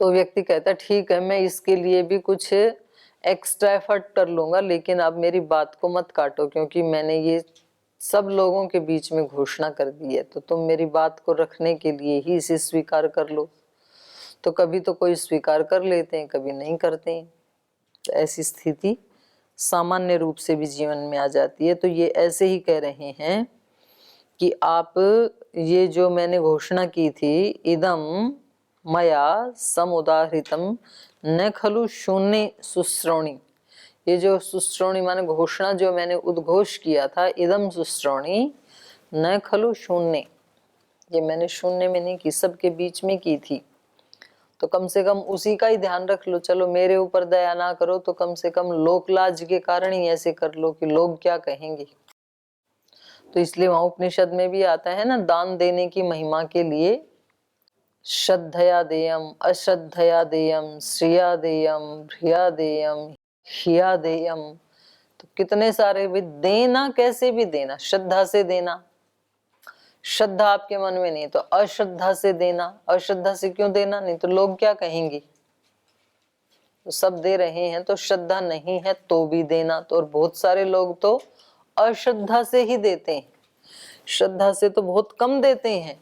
तो व्यक्ति कहता है ठीक है, मैं इसके लिए भी कुछ एक्स्ट्रा एफर्ट कर लूंगा, लेकिन अब मेरी बात को मत काटो, क्योंकि मैंने ये सब लोगों के बीच में घोषणा कर दी है, तो तुम मेरी बात को रखने के लिए ही इसे स्वीकार कर लो। तो कभी तो कोई स्वीकार कर लेते हैं, कभी नहीं करते हैं। तो ऐसी स्थिति सामान्य रूप से भी जीवन में आ जाती है। तो ये ऐसे ही कह रहे हैं कि आप ये जो मैंने घोषणा की थी, इदम मया समुदाहृतम न खलु शून्य सुश्रौणी, ये जो सुश्रौणी माने घोषणा जो मैंने उद्घोष किया था, इदम सुश्रौणी न खलु शून्य, ये मैंने शून्य में नहीं की, सबके बीच में की थी। तो कम से कम उसी का ही ध्यान रख लो। चलो मेरे ऊपर दया ना करो तो कम से कम लोक लाज के कारण ही ऐसे कर लो कि लोग क्या कहेंगे। तो इसलिए वहां उपनिषद में भी आता है ना, दान देने की महिमा के लिए श्रद्धया देयम, अश्रद्धया देयम, श्रिया देयम, भ्रिया देयम, हिया देयम। तो कितने सारे भी देना, कैसे भी देना, श्रद्धा से देना। श्रद्धा आपके मन में नहीं तो अश्रद्धा से देना। अश्रद्धा से क्यों देना, नहीं तो लोग क्या कहेंगे। तो सब दे रहे हैं तो श्रद्धा नहीं है तो भी देना। तो और बहुत सारे लोग तो अश्रद्धा से ही देते हैं, श्रद्धा से तो बहुत कम देते हैं।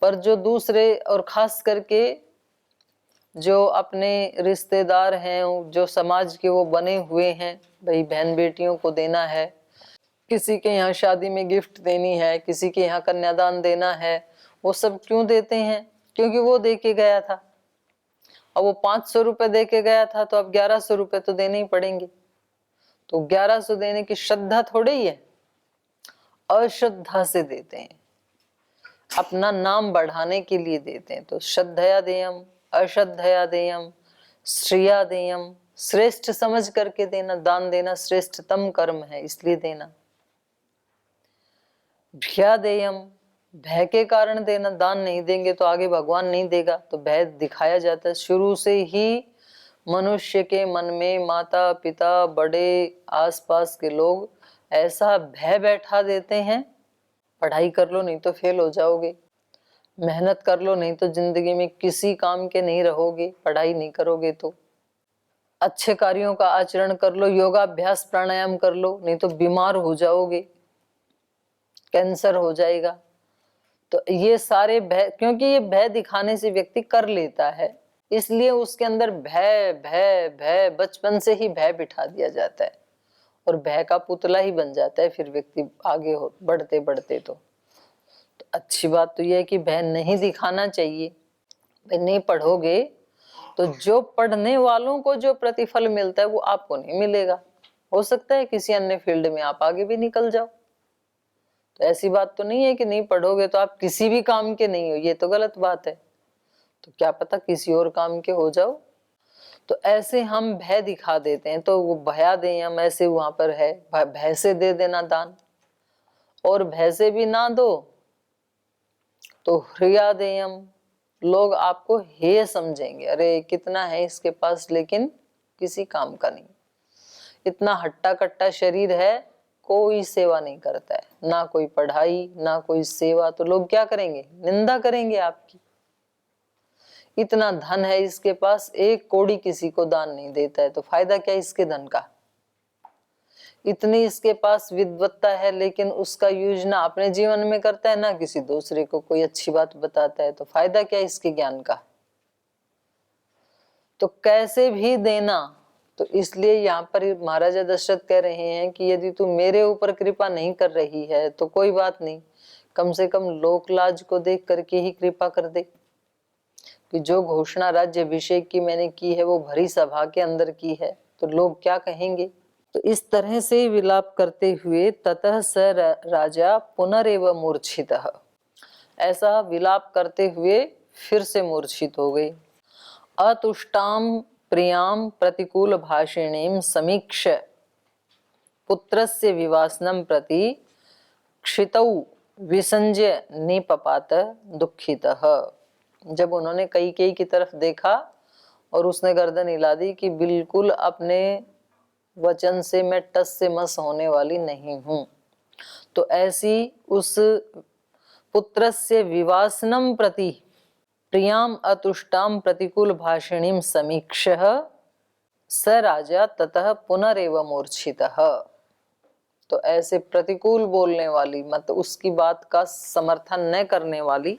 पर जो दूसरे और खास करके जो अपने रिश्तेदार हैं, जो समाज के वो बने हुए हैं, भाई बहन बेटियों को देना है, किसी के यहाँ शादी में गिफ्ट देनी है, किसी के यहाँ कन्यादान देना है, वो सब क्यों देते हैं, क्योंकि वो दे के गया था। अब वो 500 रुपए दे के गया था तो अब 1100 रुपए तो देने ही पड़ेंगे। तो 1100 देने की श्रद्धा थोड़ी ही है, अश्रद्धा से देते हैं, अपना नाम बढ़ाने के लिए देते हैं। तो श्रद्धया देयम, अश्रद्धया देयम, श्रिया देयम, श्रेष्ठ समझ करके देना। दान देना श्रेष्ठतम कर्म है, इसलिए देना। भ्रिया देयम, भय के कारण देना। दान नहीं देंगे तो आगे भगवान नहीं देगा, तो भय दिखाया जाता है। शुरू से ही मनुष्य के मन में माता पिता बड़े आसपास के लोग ऐसा भय बैठा देते हैं, पढ़ाई कर लो नहीं तो फेल हो जाओगे, मेहनत कर लो नहीं तो जिंदगी में किसी काम के नहीं रहोगे, पढ़ाई नहीं करोगे तो, अच्छे कार्यों का आचरण कर लो, योगाभ्यास प्राणायाम कर लो नहीं तो बीमार हो जाओगे, कैंसर हो जाएगा। तो ये सारे भय, क्योंकि ये भय दिखाने से व्यक्ति कर लेता है, इसलिए उसके अंदर भय भय भय बचपन से ही भय बिठा दिया जाता है और भय का पुतला ही बन जाता है फिर व्यक्ति आगे हो बढ़ते बढ़ते। तो अच्छी बात तो यह है कि भय नहीं दिखाना चाहिए। भाई नहीं पढ़ोगे तो जो पढ़ने वालों को जो प्रतिफल मिलता है वो आपको नहीं मिलेगा। हो सकता है किसी अन्य फील्ड में आप आगे भी निकल जाओ। तो ऐसी बात तो नहीं है कि नहीं पढ़ोगे तो आप किसी भी काम के नहीं हो, ये तो गलत बात है। तो क्या पता किसी और काम के हो जाओ। तो ऐसे हम भय दिखा देते हैं, तो वो भया दें हम, ऐसे वहां पर है भय से दे देना दान। और भय से भी ना दो तो हृया देयम, लोग आपको हेय समझेंगे, अरे कितना है इसके पास लेकिन किसी काम का नहीं, इतना हट्टा कट्टा शरीर है, कोई सेवा नहीं करता है, ना कोई पढ़ाई ना कोई सेवा, तो लोग क्या करेंगे, निंदा करेंगे आपकी। इतना धन है इसके पास, 1 कौड़ी किसी को दान नहीं देता है, तो फायदा क्या इसके धन का। इतनी इसके पास विद्वत्ता है लेकिन उसका यूज ना अपने जीवन में करता है ना किसी दूसरे को कोई अच्छी बात बताता है, तो फायदा क्या इसके ज्ञान का। तो कैसे भी देना। तो इसलिए यहाँ पर महाराजा दशरथ कह रहे हैं कि यदि तू मेरे ऊपर कृपा नहीं कर रही है तो कोई बात नहीं, कम से कम लोक लाज को देख करके ही कृपा कर दे कि जो घोषणा राज्य अभिषेक की मैंने की है वो भरी सभा के अंदर की है, तो लोग क्या कहेंगे। तो इस तरह से विलाप करते हुए ततः स राजा पुनरेव मूर्छितः, ऐसा विलाप करते हुए फिर से मूर्छित हो गई। अतुष्टाम प्रियाम प्रतिकूल भाषिणीम समीक्ष पुत्रस्य विवासनम प्रति क्षितौ विसंजय निपपात दुखितः। जब उन्होंने कैकेयी की तरफ देखा और उसने गर्दन हिला दी कि बिल्कुल अपने वचन से मैं टस से मस होने वाली नहीं हूं, तो ऐसी उस पुत्रस्य विवासनम प्रति, प्रियाम अतुष्टाम प्रतिकूल भाषिणीम समीक्षः स राजा ततः पुनरेव मूर्छितः। तो ऐसे प्रतिकूल बोलने वाली, मतलब उसकी बात का समर्थन न करने वाली,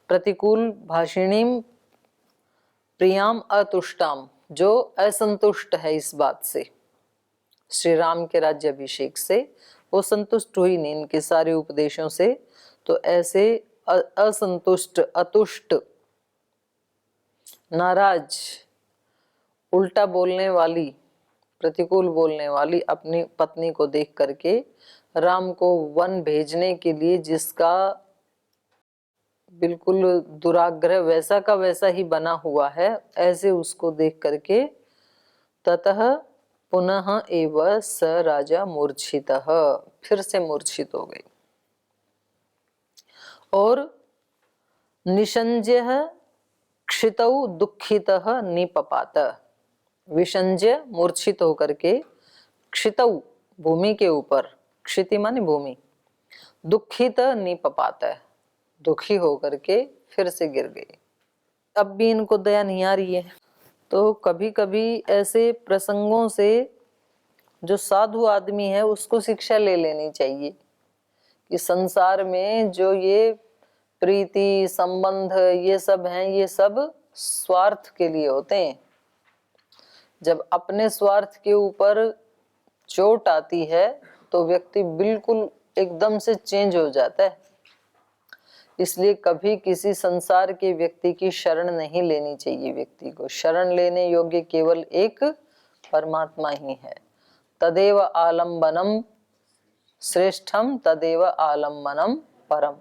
प्रतिकूल भाषिणीम प्रियाम अतुष्टाम, जो असंतुष्ट है इस बात से, श्री राम के राज्याभिषेक से वो संतुष्ट हुई नहीं इनके सारे उपदेशों से, तो ऐसे असंतुष्ट, अतुष्ट, नाराज, उल्टा बोलने वाली, प्रतिकूल बोलने वाली अपनी पत्नी को देख करके राम को वन भेजने के लिए जिसका बिल्कुल दुराग्रह वैसा का वैसा ही बना हुआ है, ऐसे उसको देख करके ततः पुनः एव स राजा मूर्छितः, फिर से मूर्छित हो गई। और निषंज्य क्षितौ दुखितः निपपात, विषंज्य मूर्छित होकर के, क्षितौ भूमि के ऊपर, क्षिति माने भूमि, दुखित निपपात, दुखी होकर के फिर से गिर गई। अब भी इनको दया नहीं आ रही है। तो कभी कभी ऐसे प्रसंगों से जो साधु आदमी है उसको शिक्षा ले लेनी चाहिए कि संसार में जो ये प्रीति संबंध ये सब हैं, ये सब स्वार्थ के लिए होते हैं। जब अपने स्वार्थ के ऊपर चोट आती है तो व्यक्ति बिल्कुल एकदम से चेंज हो जाता है। इसलिए कभी किसी संसार के व्यक्ति की शरण नहीं लेनी चाहिए। व्यक्ति को शरण लेने योग्य केवल एक परमात्मा ही है। तदेव आलम्बनम श्रेष्ठम, तदेव आलम्बनम परम,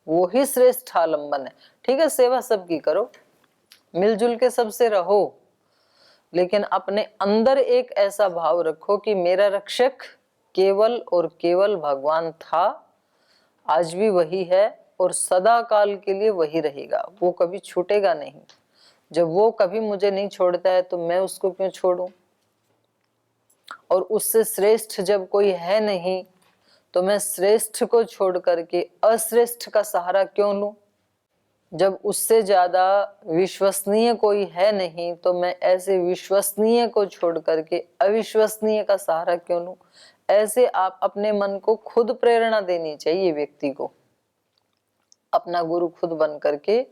वो ही श्रेष्ठ आलम्बन है। ठीक है, सेवा सबकी करो, मिलजुल के सबसे रहो, लेकिन अपने अंदर एक ऐसा भाव रखो कि मेरा रक्षक केवल और केवल भगवान था, आज भी वही है और सदा काल के लिए वही रहेगा, वो कभी छूटेगा नहीं। जब वो कभी मुझे नहीं छोड़ता है तो मैं उसको क्यों छोड़ूं? और उससे श्रेष्ठ जब कोई है नहीं तो मैं श्रेष्ठ को छोड़ करके अश्रेष्ठ का सहारा क्यों लूं? जब उससे ज्यादा विश्वसनीय कोई है नहीं तो मैं ऐसे विश्वसनीय को छोड़ करके अविश्वसनीय का सहारा क्यों लूं? ऐसे आप अपने मन को खुद प्रेरणा देनी चाहिए व्यक्ति को, अपना गुरु खुद बन करके,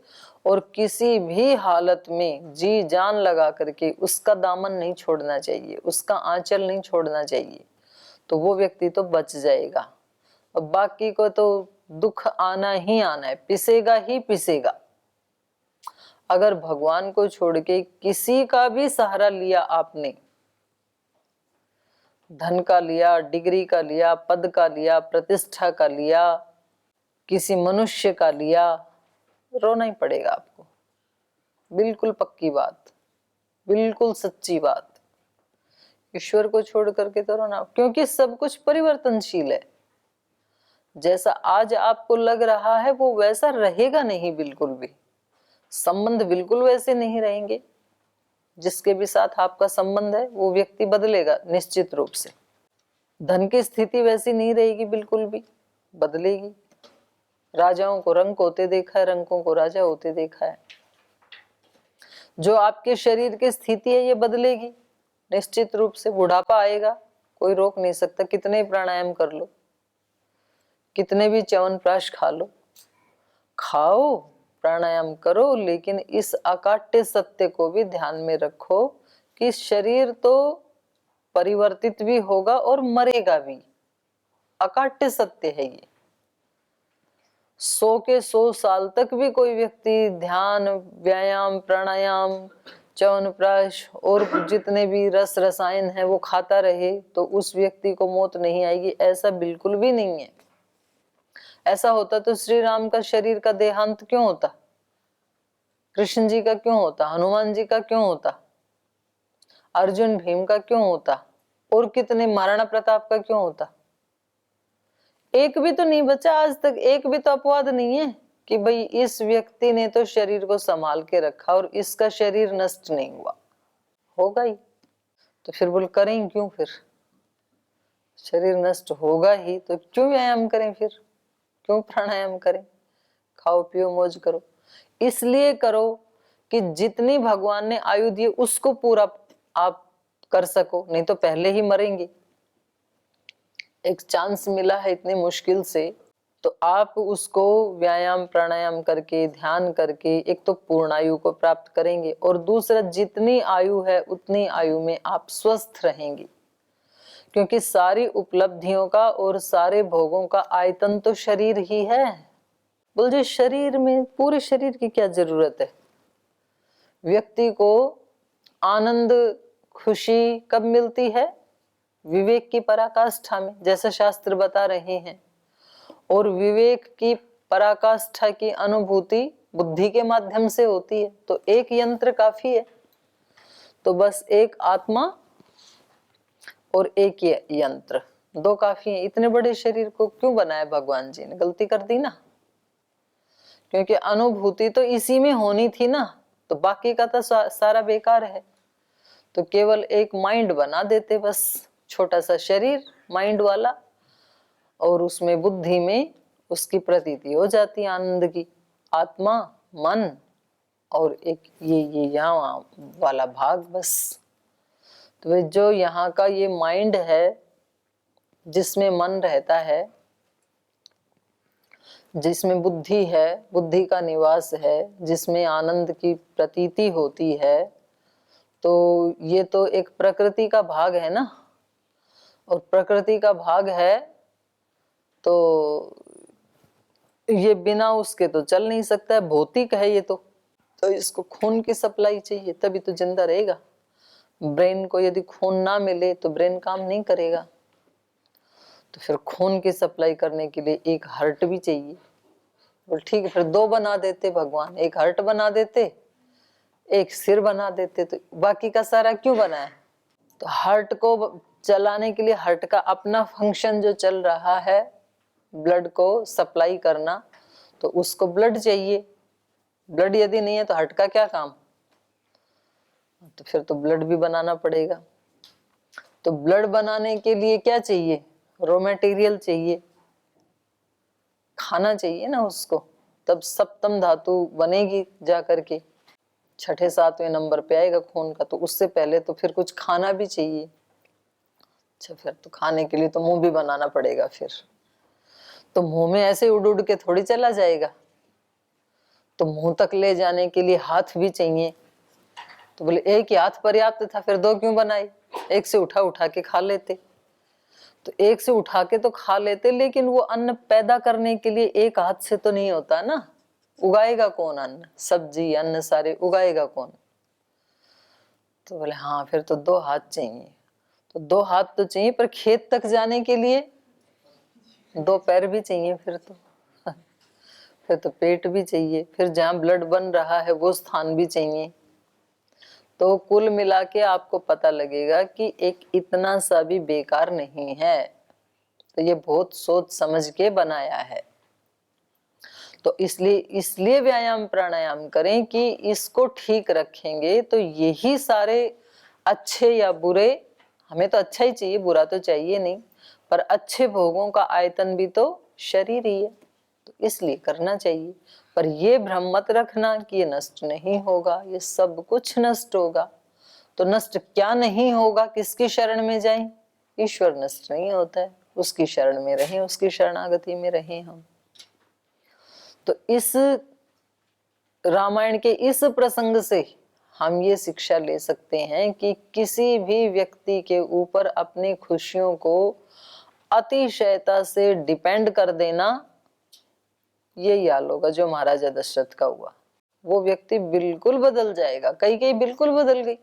और किसी भी हालत में जी जान लगा करके उसका दामन नहीं छोड़ना चाहिए, उसका आंचल नहीं छोड़ना चाहिए, तो वो व्यक्ति तो बच जाएगा। और बाकी को तो दुख आना ही आना है, पिसेगा ही पिसेगा। अगर भगवान को छोड़ के किसी का भी सहारा लिया आपने, धन का लिया, डिग्री का लिया, पद का लिया, प्रतिष्ठा का लिया, किसी मनुष्य का लिया, रोना ही पड़ेगा आपको। बिल्कुल पक्की बात, बिल्कुल सच्ची बात। ईश्वर को छोड़ करके तो रोना, क्योंकि सब कुछ परिवर्तनशील है। जैसा आज आपको लग रहा है वो वैसा रहेगा नहीं, बिल्कुल भी संबंध बिल्कुल वैसे नहीं रहेंगे। जिसके भी साथ आपका संबंध है वो व्यक्ति बदलेगा निश्चित रूप से। धन की स्थिति वैसी नहीं रहेगी, बिल्कुल भी बदलेगी। राजाओं को रंक होते देखा है, रंकों को राजा होते देखा है। जो आपके शरीर की स्थिति है ये बदलेगी निश्चित रूप से। बुढ़ापा आएगा, कोई रोक नहीं सकता। कितने प्राणायाम कर लो, कितने भी च्यवनप्राश खा लो, खाओ, प्राणायाम करो, लेकिन इस अकाट्य सत्य को भी ध्यान में रखो कि शरीर तो परिवर्तित भी होगा और मरेगा भी। अकाट्य सत्य है ये। 100 के 100 साल तक भी कोई व्यक्ति ध्यान, व्यायाम, प्राणायाम, च्यवनप्राश और जितने भी रस रसायन है वो खाता रहे तो उस व्यक्ति को मौत नहीं आएगी, ऐसा बिल्कुल भी नहीं है। ऐसा होता तो श्री राम का शरीर का देहांत क्यों होता? कृष्ण जी का क्यों होता? हनुमान जी का क्यों होता? अर्जुन भीम का क्यों होता? और कितने, महाराणा प्रताप का क्यों होता? एक भी तो नहीं बचा आज तक। एक भी तो अपवाद नहीं है कि भाई इस व्यक्ति ने तो शरीर को संभाल के रखा और इसका शरीर नष्ट नहीं हुआ। होगा ही तो फिर बोल करें क्यों? फिर शरीर नष्ट होगा ही तो क्यों व्यायाम करें? फिर क्यों प्राणायाम करें? खाओ पियो मौज करो। इसलिए करो कि जितनी भगवान ने आयु दी उसको पूरा आप कर सको, नहीं तो पहले ही मरेंगे। एक चांस मिला है इतनी मुश्किल से, तो आप उसको व्यायाम प्राणायाम करके ध्यान करके एक तो पूर्ण आयु को प्राप्त करेंगे, और दूसरा जितनी आयु है उतनी आयु में आप स्वस्थ रहेंगे, क्योंकि सारी उपलब्धियों का और सारे भोगों का आयतन तो शरीर ही है। बोल जी, शरीर में पूरे शरीर की क्या जरूरत है? व्यक्ति को आनंद खुशी कब मिलती है? विवेक की पराकाष्ठा में, जैसा शास्त्र बता रहे हैं। और विवेक की पराकाष्ठा की अनुभूति बुद्धि के माध्यम से होती है। तो एक यंत्र काफी है। तो बस एक आत्मा और एक ये यंत्र, दो काफी है। इतने बड़े शरीर को क्यों बनाया भगवान जी ने? गलती कर दी ना, क्योंकि अनुभूति तो इसी में होनी थी ना, तो बाकी का तो सारा बेकार है। तो केवल एक माइंड बना देते, बस छोटा सा शरीर माइंड वाला, और उसमें बुद्धि में उसकी प्रतीति हो जाती आनंद की। आत्मा, मन और एक ये यहाँ वाला भाग, बस। तो जो यहाँ का ये माइंड है जिसमें मन रहता है, जिसमें बुद्धि है, बुद्धि का निवास है, जिसमें आनंद की प्रतीति होती है, तो ये तो एक प्रकृति का भाग है ना। और प्रकृति का भाग है तो ये बिना उसके तो चल नहीं सकता है, भौतिक है ये तो इसको खून की सप्लाई चाहिए तभी तो जिंदा रहेगा। ब्रेन को यदि खून ना मिले तो ब्रेन काम नहीं करेगा। तो फिर खून की सप्लाई करने के लिए एक हार्ट भी चाहिए। बोल ठीक है, फिर दो बना देते भगवान, एक हार्ट बना देते, एक सिर बना देते, तो बाकी का सारा क्यों बनाया? तो हार्ट को चलाने के लिए हार्ट का अपना फंक्शन जो चल रहा है, ब्लड को सप्लाई करना, तो उसको ब्लड चाहिए। ब्लड यदि नहीं है तो हार्ट का क्या काम? तो फिर तो ब्लड भी बनाना पड़ेगा। तो ब्लड बनाने के लिए क्या चाहिए? रॉ मटेरियल चाहिए, खाना चाहिए ना उसको, तब सप्तम धातु बनेगी जा करके, छठे सातवें नंबर पे आएगा खून का। तो उससे पहले तो फिर कुछ खाना भी चाहिए। अच्छा, फिर तो खाने के लिए तो मुंह भी बनाना पड़ेगा। फिर तो मुंह में ऐसे उड़ उड़ के थोड़ी चला जाएगा, तो मुंह तक ले जाने के लिए हाथ भी चाहिए। तो बोले एक ही हाथ पर्याप्त था, फिर दो क्यों बनाए? एक से उठा उठा के खा लेते। तो एक से उठा के तो खा लेते, लेकिन वो अन्न पैदा करने के लिए एक हाथ से तो नहीं होता ना। उगाएगा कौन अन्न? सब्जी अन्न सारे उगाएगा कौन? तो बोले हाँ, फिर तो दो हाथ चाहिए। तो दो हाथ तो चाहिए, पर खेत तक जाने के लिए दो पैर भी चाहिए। फिर तो पेट भी चाहिए, फिर जहाँ ब्लड बन रहा है वो स्थान भी चाहिए। तो कुल मिला के आपको पता लगेगा कि एक इतना सा भी बेकार नहीं है। तो ये बहुत सोच समझ के बनाया है। तो इसलिए व्यायाम प्राणायाम करें कि इसको ठीक रखेंगे तो यही सारे अच्छे या बुरे, हमें तो अच्छा ही चाहिए, बुरा तो चाहिए नहीं, पर अच्छे भोगों का आयतन भी तो शरीर ही है, तो इसलिए करना चाहिए। पर ये भ्रम मत रखना कि ये नष्ट नहीं होगा, ये सब कुछ नष्ट होगा। तो नष्ट क्या नहीं होगा? किसकी शरण में जाएं? ईश्वर नष्ट नहीं होता है, उसकी शरण में रहें, उसकी शरणागति में रहें हम। तो इस रामायण के इस प्रसंग से हम ये शिक्षा ले सकते हैं कि किसी भी व्यक्ति के ऊपर अपनी खुशियों को अतिशयता से डिपेंड कर देना, ये हाल होगा जो महाराजा दशरथ का हुआ। वो व्यक्ति बिल्कुल बदल जाएगा। कई बिल्कुल बदल गई।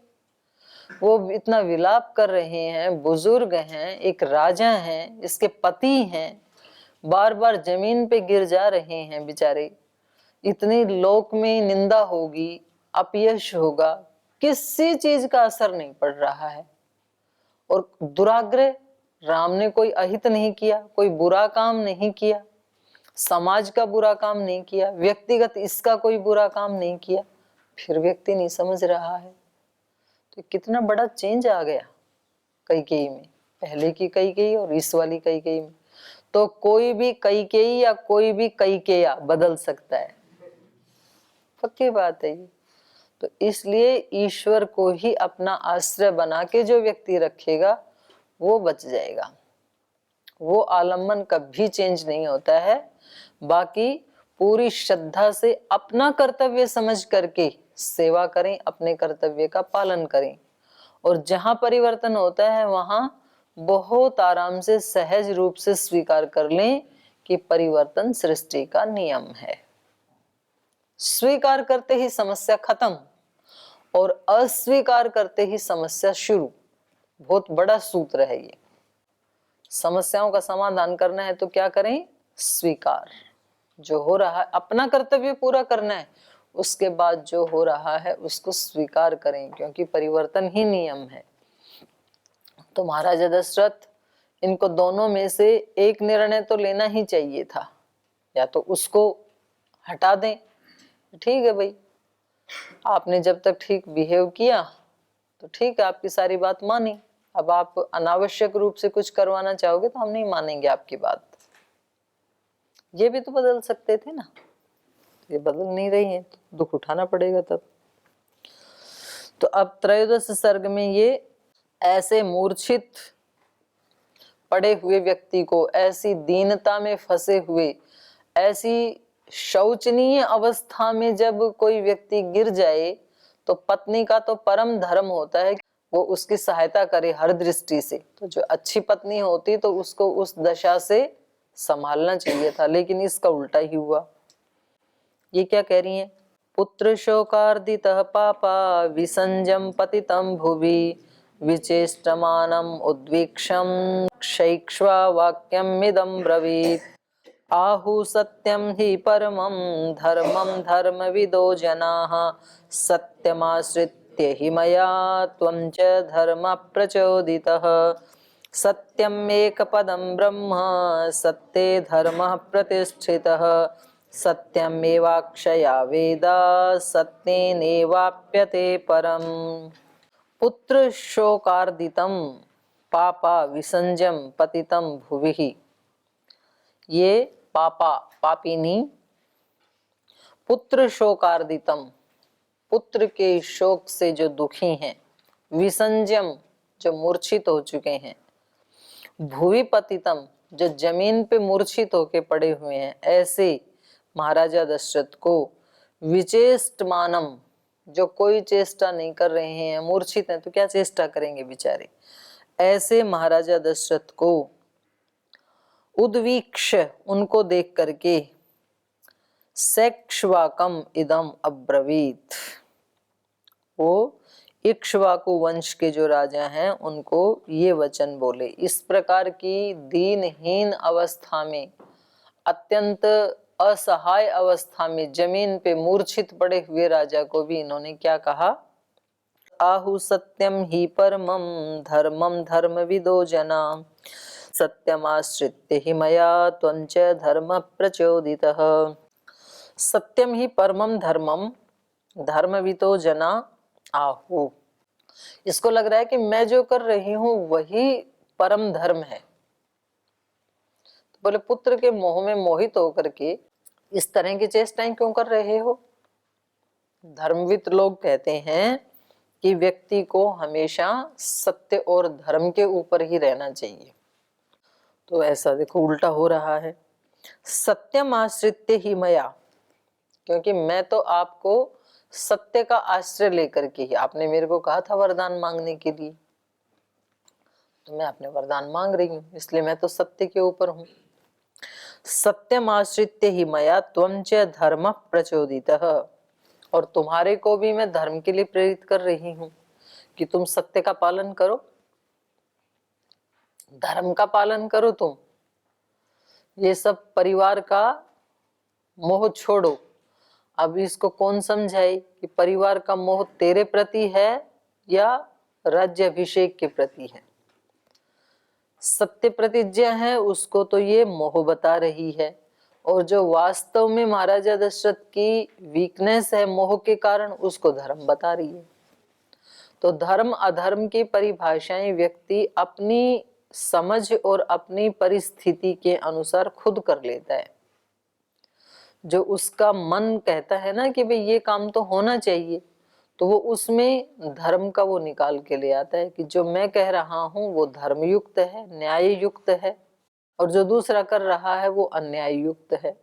वो इतना विलाप कर रहे हैं, बुजुर्ग हैं, एक राजा हैं, इसके पति हैं, बार बार जमीन पे गिर जा रहे हैं बेचारे। इतनी लोक में निंदा होगी, अपयश होगा, किसी चीज का असर नहीं पड़ रहा है। और दुराग्रह, राम ने कोई अहित नहीं किया, कोई बुरा काम नहीं किया, समाज का बुरा काम नहीं किया, व्यक्तिगत इसका कोई बुरा काम नहीं किया, फिर व्यक्ति नहीं समझ रहा है। तो कितना बड़ा चेंज आ गया कैकेयी में, पहले की कैकेयी और इस वाली कैकेयी में। तो कोई भी कैकेयी या कोई भी कैकेया बदल सकता है। पक्की बात है ये। तो इसलिए ईश्वर को ही अपना आश्रय बना के जो व्यक्ति रखेगा वो बच जाएगा, वो आलम्बन कभी चेंज नहीं होता है। बाकी पूरी श्रद्धा से अपना कर्तव्य समझ करके सेवा करें, अपने कर्तव्य का पालन करें, और जहां परिवर्तन होता है वहां बहुत आराम से सहज रूप से स्वीकार कर लें कि परिवर्तन सृष्टि का नियम है। स्वीकार करते ही समस्या खत्म और अस्वीकार करते ही समस्या शुरू। बहुत बड़ा सूत्र है ये। समस्याओं का समाधान करना है तो क्या करें? स्वीकार। जो हो रहा है अपना कर्तव्य पूरा करना है, उसके बाद जो हो रहा है उसको स्वीकार करें, क्योंकि परिवर्तन ही नियम है। तो महाराजा दशरथ इनको दोनों में से एक निर्णय तो लेना ही चाहिए था, या तो उसको हटा दें, ठीक है भाई आपने जब तक ठीक बिहेव किया तो ठीक है, आपकी सारी बात मानी, अब आप अनावश्यक रूप से कुछ करवाना चाहोगे तो हम नहीं मानेंगे आपकी बात। ये भी तो बदल सकते थे ना, ये बदल नहीं रही है तो दुख उठाना पड़ेगा तब। तो अब त्रयोदश सर्ग में ये ऐसे मूर्छित पड़े हुए व्यक्ति को, ऐसी दीनता में फंसे हुए, ऐसी शोचनीय अवस्था में जब कोई व्यक्ति गिर जाए तो पत्नी का तो परम धर्म होता है वो उसकी सहायता करे हर दृष्टि से। तो जो अच्छी पत्नी होती तो उसको उस दशा से संभालना चाहिए था, लेकिन इसका उल्टा ही हुआ। ये क्या कह रही है? पुत्र शोकार्दितः पापा विसंजम पतितं भुवि विचेष्टमानम उद्वीक्षम शैक्ष्वा वाक्यमिदं ब्रवीत्। आहु सत्यम हि परमं धर्मं धर्मविदो जनाः सत्यमाश्रित्य हि मया त्वं च धर्म प्रचोदितः। सत्यम् एकपदं ब्रह्म सत्ये धर्मः प्रतिष्ठितः। सत्यमेवाक्षया वेदा सत्येनैवाप्यते परम्। पुत्र शोकार्दितम पापा विसंजम पतितम भुवि। ये पापा पापिनी, पुत्र शोकार्दितम पुत्र के शोक से जो दुखी हैं, विसंजम जो मूर्छित हो चुके हैं, भुवि पतितम जो जमीन पे मूर्छित होके पड़े हुए हैं, ऐसे महाराजा दशरथ को विचेष्टमानम जो कोई चेष्टा नहीं कर रहे हैं, मूर्छित हैं तो क्या चेष्टा करेंगे बेचारे, ऐसे महाराजा दशरथ को उद्वीक्ष उनको देख करके सैक्ष्वाकम इदम अब्रवीत, वो इक्ष्वाकु वंश के जो राजा हैं उनको ये वचन बोले। इस प्रकार की दीनहीन अवस्था में, अत्यंत असहाय अवस्था में, जमीन पे मूर्छित पड़े हुए राजा को भी इन्होंने क्या कहा? आहु सत्यम ही परमं धर्मं धर्मविदो जना सत्यमाश्रित्य हि मया त्वं च धर्म प्रचोदितः। सत्यम ही परमं धर्मम धर्मविदो जना आहु। इसको लग रहा है कि मैं जो कर रही हूं वही परम धर्म है। तो बोले पुत्र के मोह में मोहित होकर के इस तरह की चेष्टाएं क्यों कर रहे हो? धर्मविद लोग कहते हैं कि व्यक्ति को हमेशा सत्य और धर्म के ऊपर ही रहना चाहिए। तो ऐसा देखो उल्टा हो रहा है। सत्यम आश्रित्य ही मया, क्योंकि मैं तो आपको सत्य का आश्रय लेकर के ही, आपने मेरे को कहा था वरदान मांगने के लिए, तो मैं अपने वरदान मांग रही हूं, इसलिए मैं तो सत्य के ऊपर हूं। सत्यम आश्रित्य ही मया त्वं च धर्म प्रचोदितः, और तुम्हारे को भी मैं धर्म के लिए प्रेरित कर रही हूं कि तुम सत्य का पालन करो, धर्म का पालन करो। तुम ये सब परिवार का मोह छोड़ो। अब इसको कौन समझाए कि परिवार का मोह तेरे प्रति है या राज्य अभिषेक के प्रति है? सत्य प्रतिज्ञा है उसको तो ये मोह बता रही है, और जो वास्तव में महाराजा दशरथ की वीकनेस है मोह के कारण, उसको धर्म बता रही है। तो धर्म अधर्म की परिभाषाएं व्यक्ति अपनी समझ और अपनी परिस्थिति के अनुसार खुद कर लेता है। जो उसका मन कहता है ना कि भाई ये काम तो होना चाहिए, तो वो उसमें धर्म का वो निकाल के ले आता है कि जो मैं कह रहा हूं वो धर्मयुक्त है, न्याय युक्त है, और जो दूसरा कर रहा है वो अन्याय युक्त है।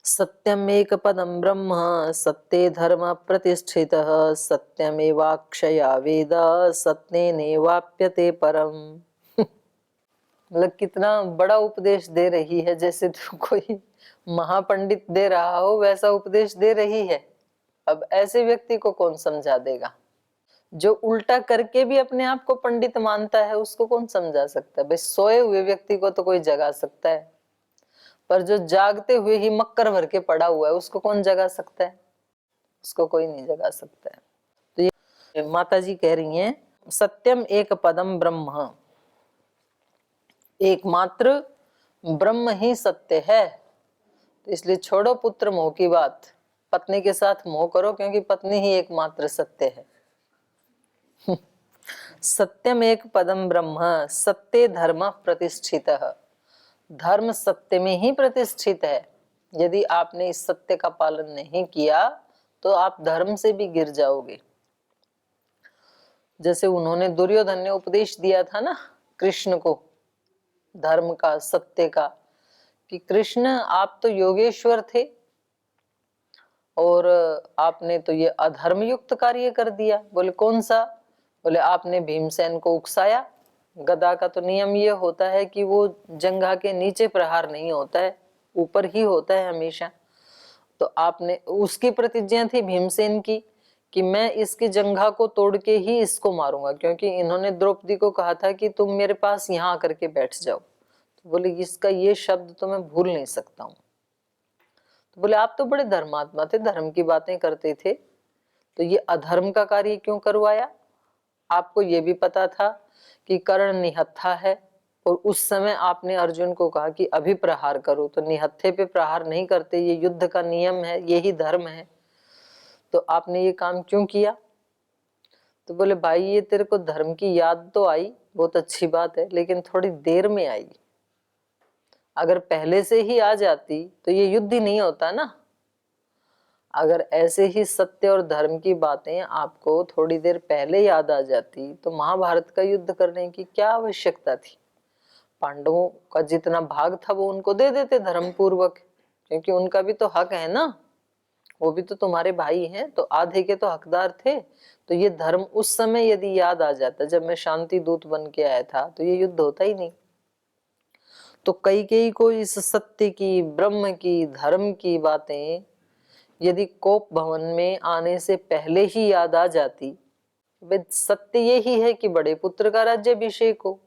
सत्यमेक पदम ब्रह्म सत्ये धर्म प्रतिष्ठितः सत्यमेवाक्षया वेद सत्येनैवाप्यते परम। मतलब कितना बड़ा उपदेश दे रही है, जैसे तो कोई महापंडित दे रहा हो वैसा उपदेश दे रही है। अब ऐसे व्यक्ति को कौन समझा देगा? जो उल्टा करके भी अपने आप को पंडित मानता है उसको कौन समझा सकता है? भाई सोए हुए व्यक्ति को तो कोई जगा सकता है, पर जो जागते हुए ही मक्कर भर के पड़ा हुआ है उसको कौन जगा सकता है? उसको कोई नहीं जगा सकता है। तो ये माता जी कह रही हैं सत्यम एक पदम ब्रह्म, एकमात्र ब्रह्म ही सत्य है। तो इसलिए छोड़ो पुत्र मोह की बात, पत्नी के साथ मोह करो, क्योंकि पत्नी ही एकमात्र सत्य है। सत्यम एक पदम ब्रह्म सत्य धर्म प्रतिष्ठित, धर्म सत्य में ही प्रतिष्ठित है। यदि आपने इस सत्य का पालन नहीं किया तो आप धर्म से भी गिर जाओगे। जैसे उन्होंने दुर्योधन ने उपदेश दिया था ना कृष्ण को धर्म का, सत्य का, कि कृष्ण आप तो योगेश्वर थे और आपने तो ये अधर्म युक्त कार्य कर दिया। बोले कौन सा? बोले आपने भीमसेन को उकसाया। गदा का तो नियम ये होता है कि वो जंघा के नीचे प्रहार नहीं होता है, ऊपर ही होता है हमेशा। तो आपने, उसकी प्रतिज्ञा थी भीमसेन की कि मैं इसकी जंघा को तोड़ के ही इसको मारूंगा, क्योंकि इन्होंने द्रौपदी को कहा था कि तुम मेरे पास यहाँ आकर के बैठ जाओ। तो बोले इसका ये शब्द तो मैं भूल नहीं सकता हूँ। तो बोले आप तो बड़े धर्मात्मा थे, धर्म की बातें करते थे, तो ये अधर्म का कार्य क्यों करवाया? आपको ये भी पता था कि कर्ण निहत्था है, और उस समय आपने अर्जुन को कहा कि अभी प्रहार करो, तो निहत्थे पे प्रहार नहीं करते, ये युद्ध का नियम है, यही धर्म है, तो आपने ये काम क्यों किया? तो बोले भाई ये तेरे को धर्म की याद तो आई, बहुत अच्छी बात है, लेकिन थोड़ी देर में आई। अगर पहले से ही आ जाती तो ये युद्ध ही नहीं होता ना। अगर ऐसे ही सत्य और धर्म की बातें आपको थोड़ी देर पहले याद आ जाती तो महाभारत का युद्ध करने की क्या आवश्यकता थी? पांडवों का जितना भाग था वो उनको दे देते धर्म पूर्वक, क्योंकि उनका भी तो हक है ना, वो भी तो तुम्हारे भाई हैं, तो आधे के तो हकदार थे। तो ये धर्म उस समय यदि याद आ जाता जब मैं शांति दूत बन के आया था तो ये युद्ध होता ही नहीं। तो कई को इस सत्य की, ब्रह्म की, धर्म की बातें यदि कोप भवन में आने से पहले ही याद आ जाती, सत्य यही है कि बड़े पुत्र का राज्याभिषेक हो,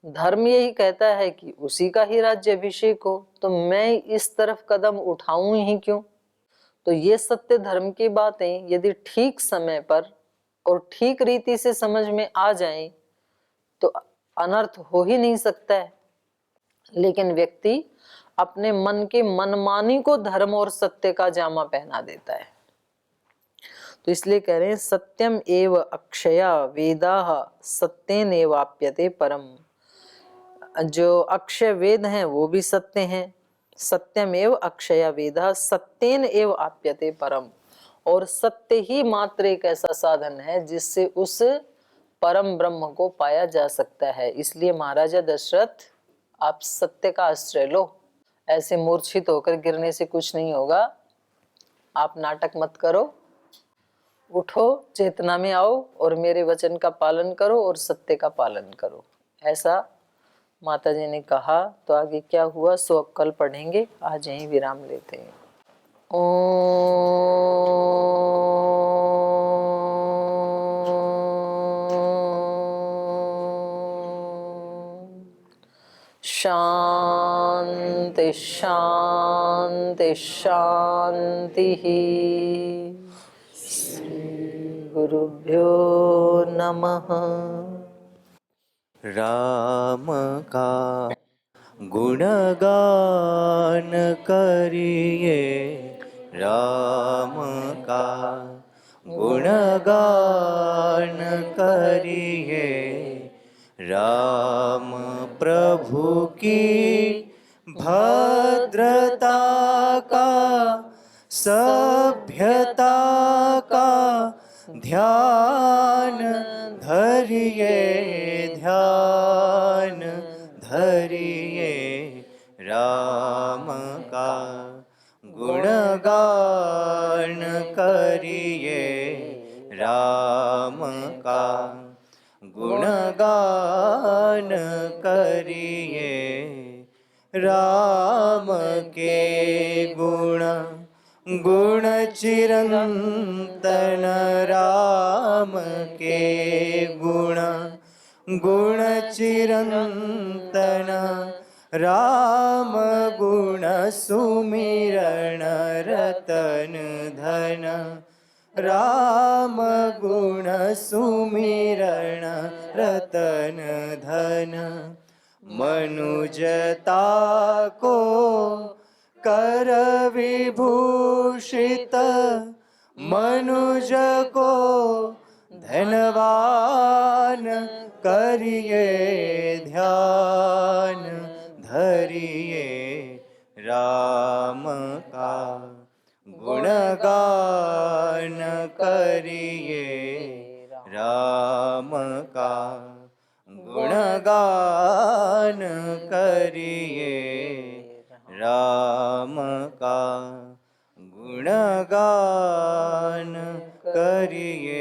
धर्म यही कहता है कि उसी का ही राज्याभिषेक हो, तो मैं इस तरफ कदम उठाऊं ही क्यों? तो ये सत्य धर्म की बातें यदि ठीक समय पर और ठीक रीति से समझ में आ जाएं तो अनर्थ हो ही नहीं सकता है। लेकिन व्यक्ति अपने मन के मनमानी को धर्म और सत्य का जामा पहना देता है। तो इसलिए कह रहे हैं सत्यम एव अक्षया वेदाः सत्येनैवाप्यते परम। जो अक्षय वेद हैं वो भी सत्य हैं, सत्यम एव अक्षया वेदाः सत्येन एव आप्यते परम। और सत्य ही मात्र एक ऐसा साधन है जिससे उस परम ब्रह्म को पाया जा सकता है। इसलिए महाराजा दशरथ आप सत्य का आश्रय लो, ऐसे मूर्छित होकर गिरने से कुछ नहीं होगा। आप नाटक मत करो, उठो, चेतना में आओ और मेरे वचन का पालन करो और सत्य का पालन करो, ऐसा माता जी ने कहा। तो आगे क्या हुआ सो अब कल पढ़ेंगे, आज यहीं विराम लेते हैं। शांति शांति शांति। श्री गुरुभ्यो नमः। राम का गुणगान करिए, राम का गुणगान करिए, राम प्रभु की भद्रता का सभ्यता का ध्यान धरिए, ध्यान धरिए राम का गुणगान करिए, राम का गुणगान करिए, राम के गुण गुण चिरंतन, राम के गुण गुण चिरंतन, राम गुण सुमिरण रतन धन, राम गुण सुमिरण रतन धन, मनुजता को कर विभूषित, मनुज को धनवान करिए, ध्यान धरिए राम का गुणगान करिए, राम का गुणगान करिए, राम का गुणगान करिए।